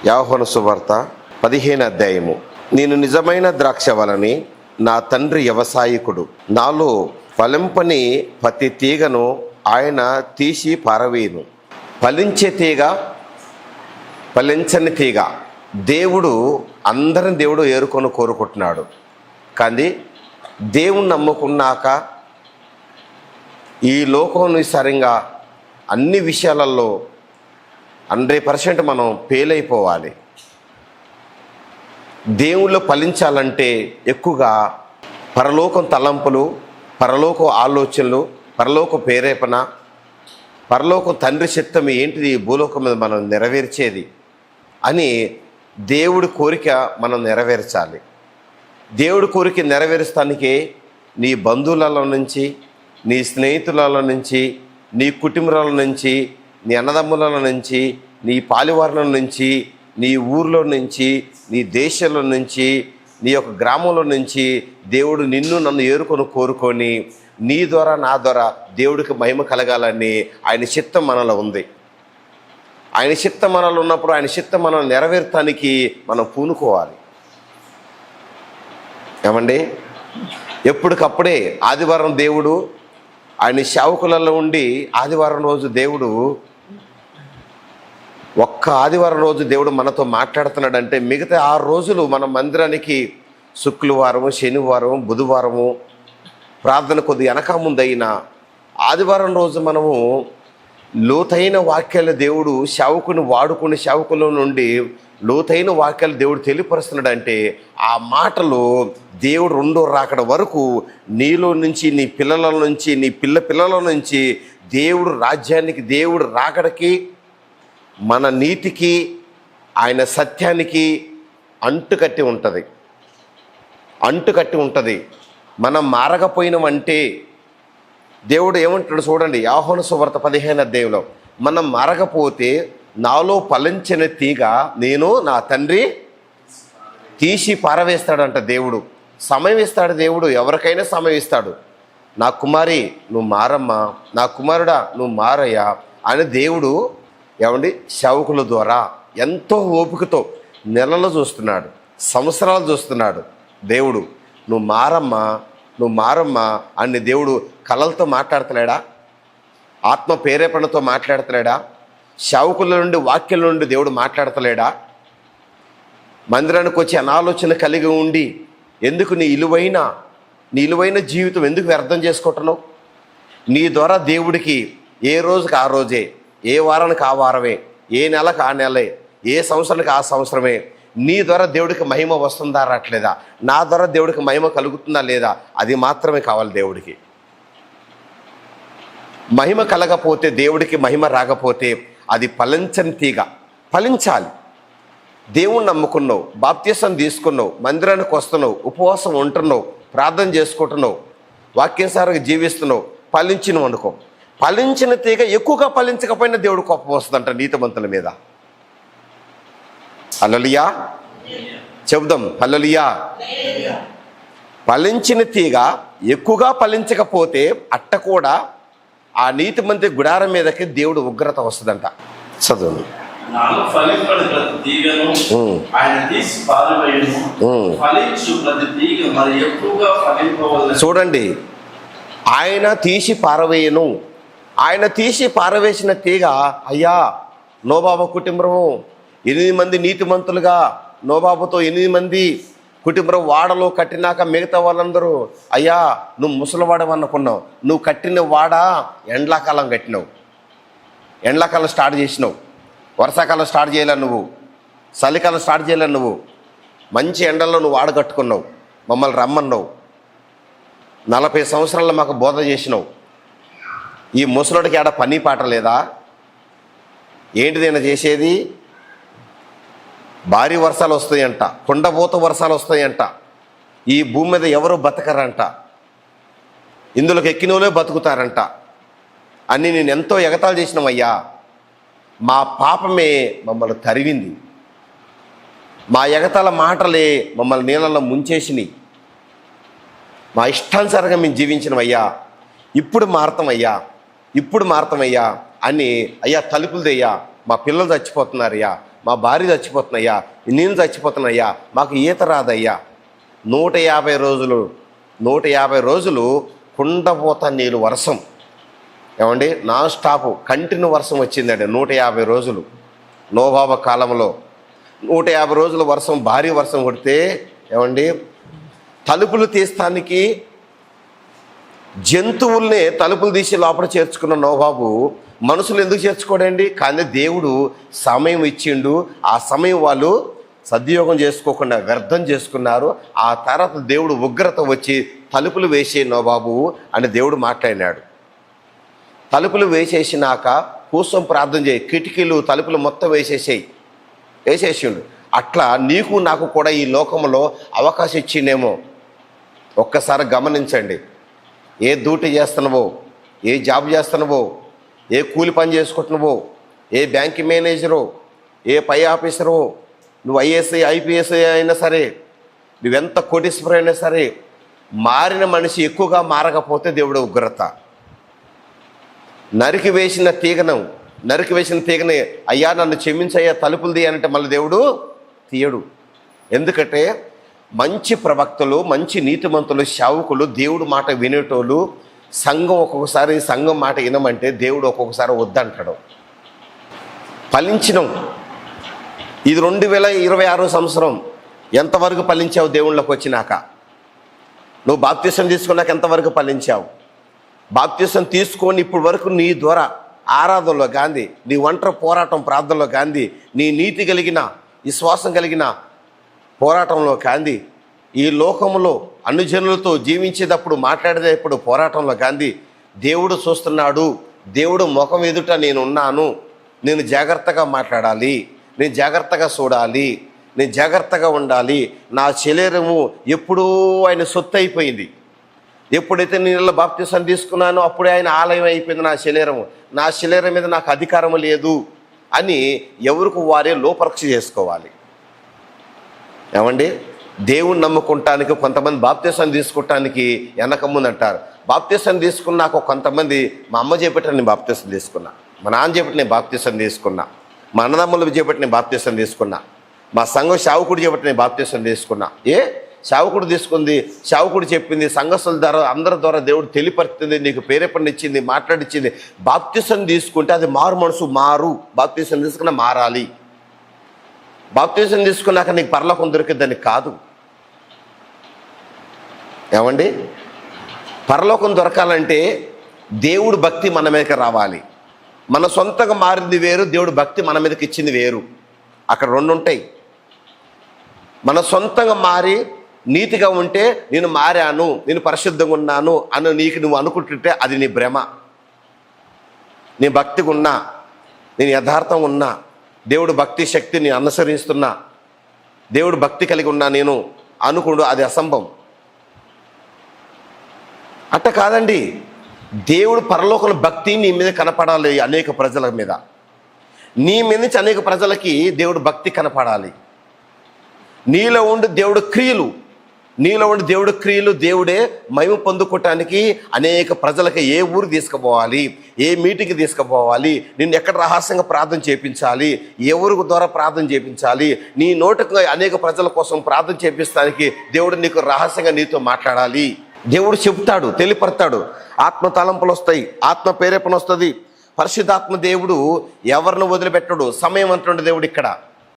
యోహాను సువార్త 15వ అధ్యాయము. నేను నిజమైన ద్రాక్షవల్లిని, నా తండ్రి వ్యవసాయకుడు. నాలో ఫలింపని ప్రతి తీగను ఆయన తీసి పారవేయును. ఫలించే తీగ, ఫలించని తీగ దేవుడు అందరిని దేవుడు ఏరుకొని కోరుకుంటున్నాడు. కానీ దేవుణ్ణి నమ్ముకున్నాక ఈ లోకానుసారంగా అన్ని విషయాలలో 100% మనం ఫెయిల్ అయిపోవాలి. దేవుళ్ళు ఫలించాలంటే ఎక్కువగా పరలోకం తలంపులు, పరలోక ఆలోచనలు, పరలోక ప్రేరేపణ, పరలోక తండ్రి చిత్తం ఏంటిది భూలోకం మీద మనం నెరవేర్చేది అని దేవుడి కోరిక మనం నెరవేర్చాలి. దేవుడి కోరిక నెరవేర్చడానికే నీ బంధువులలో నుంచి, నీ స్నేహితులలో నుంచి, నీ కుటుంబాల నుంచి, నీ అన్నదమ్ముల నుంచి, నీ పాలివారుల నుంచి, నీ ఊర్లో నుంచి, నీ దేశంలో నుంచి, నీ యొక్క గ్రామంలో నుంచి దేవుడు నిన్ను నన్ను ఏరుకొని కోరుకొని నీ ద్వారా నా ద్వారా దేవుడికి మహిమ కలగాలని ఆయన చిత్తం మనలో ఉంది. ఆయన చిత్తం మనలో ఉన్నప్పుడు ఆయన చిత్తం మనం నెరవేర్తానికి మనం పూనుకోవాలి. ఏమండి, ఎప్పటికప్పుడే ఆదివారం దేవుడు ఆయన సేవకులలో ఉండి ఆదివారం రోజు దేవుడు ఒక్క ఆదివారం రోజు దేవుడు మనతో మాట్లాడుతున్నాడంటే మిగతా 6 రోజులు మన మందిరానికి శుక్రవారము, శనివారం, బుధవారము ప్రార్థన కొద్ది వెనక ముందైనా ఆదివారం రోజు మనము లోతైన వాక్యాలు దేవుడు సేవకుని వాడుకుని సేవకుల నుండి లోతైన వాక్యాలు దేవుడు తెలియపరుస్తున్నాడంటే ఆ మాటలు దేవుడు 2వ రాకడ వరకు నీలో నుంచి, నీ పిల్లల నుంచి, నీ పిల్లల నుంచి దేవుడు రాజ్యానికి, దేవుడు రాకడకి, మన నీతికి, ఆయన సత్యానికి అంటుకట్టి ఉంటుంది. మనం మారకపోయినామంటే దేవుడు ఏమంటాడు చూడండి, యోహాను సువార్త 15వ అధ్యాయంలో, మనం మారకపోతే నాలో ఫలించిన తీగ నేను నా తండ్రి తీసి పారవేస్తాడంట. దేవుడు సమయం ఇస్తాడు. దేవుడు ఎవరికైనా సమయం ఇస్తాడు. నా కుమారి నువ్వు మారమ్మా, నా కుమారుడా నువ్వు మారయ్యా అని దేవుడు ఏమండి సేవకుల ద్వారా ఎంతో ఓపికతో నెలలు చూస్తున్నాడు, సంవత్సరాలు చూస్తున్నాడు. దేవుడు నువ్వు మారమ్మా అని దేవుడు కళలతో మాట్లాడతలేడా? ఆత్మ ప్రేరేపణతో మాట్లాడతలేడా? సేవకుల నుండి, వాక్యాల నుండి దేవుడు మాట్లాడతలేడా? మందిరానికి వచ్చి అనాలోచన కలిగి ఉండి ఎందుకు నీ ఇలువైన జీవితం ఎందుకు వ్యర్థం చేసుకుంటున్నావు? నీ ద్వారా దేవుడికి ఏ రోజుకి ఆ రోజే, ఏ వారానికి ఆ వారమే, ఏ నెలకు ఆ నెలే, ఏ సంవత్సరానికి ఆ సంవత్సరమే నీ ద్వారా దేవుడికి మహిమ వస్తుందా రావట్లేదా? నా ద్వారా దేవుడికి మహిమ కలుగుతుందా లేదా? అది మాత్రమే కావాలి దేవుడికి. మహిమ కలగపోతే, దేవుడికి మహిమ రాకపోతే అది ఫలించని తీగ. ఫలించాలి. దేవుణ్ణి నమ్ముకున్నావు, బాప్తిసం తీసుకున్నావు, మందిరానికి వస్తున్నావు, ఉపవాసం ఉంటున్నావు, ప్రార్థన చేసుకుంటున్నావు, వాక్యానుసారంగా జీవిస్తున్నావు, ఫలించినవు అనుకో. ఫలించిన తీగ ఎక్కువగా ఫలించకపోయినా దేవుడు కోపం వస్తుందంట నీతిమంతుల మీద. హల్లెలూయా చెబుదాం, హల్లెలూయా. ఫలించిన తీగ ఎక్కువగా ఫలించకపోతే అట్ట కూడా ఆ నీతిమంతి గుడారం మీదకి దేవుడు ఉగ్రత వస్తుందంట. చదువు. చూడండి, ఆయన తీసి పారవేయను. ఆయన తీసి పారవేసిన తీగ, అయ్యా నోబాబు కుటుంబము 8 మంది నీతిమంతులుగా, నోబాబుతో 8 మంది కుటుంబం వాడలో కట్టినాక మిగతా వాళ్ళందరూ, అయ్యా నువ్వు ముసలివాడమనుకున్నావు, నువ్వు కట్టిన వాడ ఎండ్లాకాలం కట్టినావు, ఎండ్లాకాలం స్టార్ట్ చేసినావు, వర్షాకాలం స్టార్ట్ చేయలే నువ్వు, చలికాలం స్టార్ట్ చేయలే నువ్వు, మంచి ఎండల్లో నువ్వు వాడ కట్టుకున్నావు, మమ్మల్ని రమ్మన్నావు, 40 సంవత్సరాల్లో మాకు బోధ చేసినావు. ఈ ముసలుడికి ఆడ పని పాట లేదా? ఏంటిదైనా చేసేది? భారీ వర్షాలు వస్తాయంట, కుండబోత వర్షాలు వస్తాయంట, ఈ భూమి మీద ఎవరు బతకరంట, ఇందులోకి ఎక్కినోలే బతుకుతారంట అని నేను ఎంతో ఎగతాళి చేసినామయ్యా. మా పాపమే మమ్మల్ని తరిగింది, మా ఎగతాళ మాటలే మమ్మల్ని నీళ్ళల్లో ముంచేసినాయి, మా ఇష్టానుసారంగా మేము జీవించినవయ్యా. ఇప్పుడు మారతామయ్యా అని, అయ్యా తలుపులదయ్యా, మా పిల్లలు చచ్చిపోతున్నారయ్యా, మా భార్య చచ్చిపోతున్నాయ్యా, నేను చచ్చిపోతున్నాయ్యా, మాకు ఈత రాదయ్యా. 150 రోజులు కుండపోత నీళ్ళు వర్షం, ఏమండి, నాన్ స్టాప్ కంటిన్యూ వర్షం వచ్చిందండి. 150 రోజులు నోబాబ కాలంలో 150 రోజులు వర్షం, భారీ వర్షం కొడితే ఏమండి, తలుపులు తీస్తానికి జంతువుల్నే తలుపులు తీసి లోపల చేర్చుకున్న నోబాబు మనుషులు ఎందుకు చేర్చుకోడండి? కానీ దేవుడు సమయం ఇచ్చిండు. ఆ సమయం వాళ్ళు సద్వినియోగం చేసుకోకుండా వ్యర్థం చేసుకున్నారు. ఆ తర్వాత దేవుడు ఉగ్రత వచ్చి తలుపులు వేసే నోబాబు అని దేవుడు మాట్లాడినాడు. తలుపులు వేసేసినాక కోసం ప్రార్థన చేయి, కిటికీలు తలుపులు మొత్తం వేసేసిండు. అట్లా నీకు నాకు కూడా ఈ లోకంలో అవకాశం ఇచ్చిండేమో. ఒక్కసారి గమనించండి. ఏ డ్యూటీ చేస్తున్నావో, ఏ జాబ్ చేస్తున్నావో, ఏ కూలి పని చేసుకుంటున్నావో, ఏ బ్యాంక్ మేనేజరో, ఏ పై ఆఫీసరో, నువ్వు ఐఏఎస్ ఐపీఎస్ అయినా సరే, నువ్వెంత కోటీశ్వరుడు అయినా సరే, మారిన మనిషి ఎక్కువగా మారకపోతే దేవుడు ఉగ్రత. నరికి వేసిన తీగనే అయ్యా నన్ను క్షమించయ్యా తలుపులు తీయాలంటే మళ్ళీ దేవుడు తీయడు. ఎందుకంటే మంచి ప్రవక్తలు, మంచి నీతిమంతులు, సేవకులు, దేవుడు మాట వినేటోళ్ళు, సంఘం ఒక్కొక్కసారి సంఘం మాట వినమంటే దేవుడు ఒక్కొక్కసారి వద్దంటాడు. ఫలించినం. ఇది 2026 సంవత్సరం. ఎంతవరకు ఫలించావు? దేవుళ్ళకి వచ్చినాక నువ్వు బాప్తిసం తీసుకున్నాక ఎంతవరకు ఫలించావు? బాప్తిసం తీసుకొని ఇప్పటి వరకు నీ ద్వారా ఆరాధనలో గాంధీ, నీ ఒంటరి పోరాటం ప్రార్థనలో గాంధీ, నీ నీతి కలిగిన విశ్వాసం కలిగిన పోరాటంలో గాంధీ, ఈ లోకంలో అనుజనులతో జీవించేటప్పుడు మాట్లాడేటప్పుడు పోరాటంలో గాంధీ, దేవుడు చూస్తున్నాడు. దేవుడు ముఖం ఎదుట నేను ఉన్నాను. నేను జాగ్రత్తగా మాట్లాడాలి, నేను జాగ్రత్తగా చూడాలి, నేను జాగ్రత్తగా ఉండాలి. నా శరీరము ఎప్పుడూ ఆయన సొత్తు అయిపోయింది. ఎప్పుడైతే నేను బాప్తిసం తీసుకున్నానో అప్పుడే ఆయన ఆలయం అయిపోయింది నా శరీరం మీద నాకు అధికారం లేదు అని ఎవరికి వారే లోపరీక్ష చేసుకోవాలి. ఏమండి, దేవుణ్ణి నమ్ముకుంటానికి కొంతమంది బాప్తిసం తీసుకుంటానికి వెనక ముందు అంటారు. బాప్తిసం తీసుకున్నాక కొంతమంది మా అమ్మ చేపట్టి నేను బాప్తిసం తీసుకున్నా, మా నాన్న చేపట్టి నేను బాప్తిసం తీసుకున్నా, మా అన్నదమ్ములు చేపట్టి నేను బాప్తిసం తీసుకున్నా, మా సంఘం సేవకుడు చేపట్టి నేను బాప్తిసం తీసుకున్నా. సేవకుడు తీసుకుంది, సేవకుడు చెప్పింది, సంఘస్థుల ద్వారా అందరి ద్వారా దేవుడు తెలియపరుస్తుంది, నీకు ప్రేరేపణ ఇచ్చింది, మాట్లాడిచ్చింది. బాప్తిసం తీసుకుంటే అది మనసు బాప్తిసం తీసుకున్నా మారాలి. బాప్తిసం తీసుకున్నాక నీకు పరలోకం దొరికిద్దని కాదు. ఏమండి, పరలోకం దొరకాలంటే దేవుడు భక్తి మన మీదకి రావాలి. మన సొంతంగా మారింది వేరు, దేవుడు భక్తి మన మీదకి ఇచ్చింది వేరు. అక్కడ రెండు ఉంటాయి. మన సొంతంగా మారి నీతిగా ఉంటే నేను మారాను, నేను పరిశుద్ధంగా ఉన్నాను అని నువ్వు అనుకుంటుంటే అది నీ భ్రమ. నీ భక్తిగా ఉన్నా, నేను యథార్థంగా ఉన్నా, దేవుడు భక్తి శక్తిని అనుసరిస్తున్నా, దేవుడు భక్తి కలిగి ఉన్నా నేను అనుకుంటూ అది అసంభవం. అట్ట కాదండి. దేవుడు పరలోకంలో భక్తి నీ మీద కనపడాలి. అనేక ప్రజల మీద, నీ మీద నుంచి అనేక ప్రజలకి దేవుడు భక్తి కనపడాలి. నీలో ఉండి దేవుడు క్రియలు దేవుడే మహిమ పొందుకోవటానికి అనేక ప్రజలకి ఏ ఊరు తీసుకుపోవాలి, ఏ మీటింగ్కి తీసుకుపోవాలి, నిన్ను ఎక్కడ రహస్యంగా ప్రార్థన చేయించాలి, ఎవరి ద్వారా ప్రార్థన చేయించాలి, నీ నోటికి అనేక ప్రజల కోసం ప్రార్థన చేపిస్తానికి దేవుడు నీకు రహస్యంగా నీతో మాట్లాడాలి. దేవుడు చెప్తాడు, తెలియపడతాడు. ఆత్మ తలంపులు వస్తాయి, ఆత్మ ప్రేరేపణ వస్తుంది. పరిశుద్ధాత్మ దేవుడు ఎవరిని వదిలిపెట్టడు. సమయం అంటుండే దేవుడు ఇక్కడ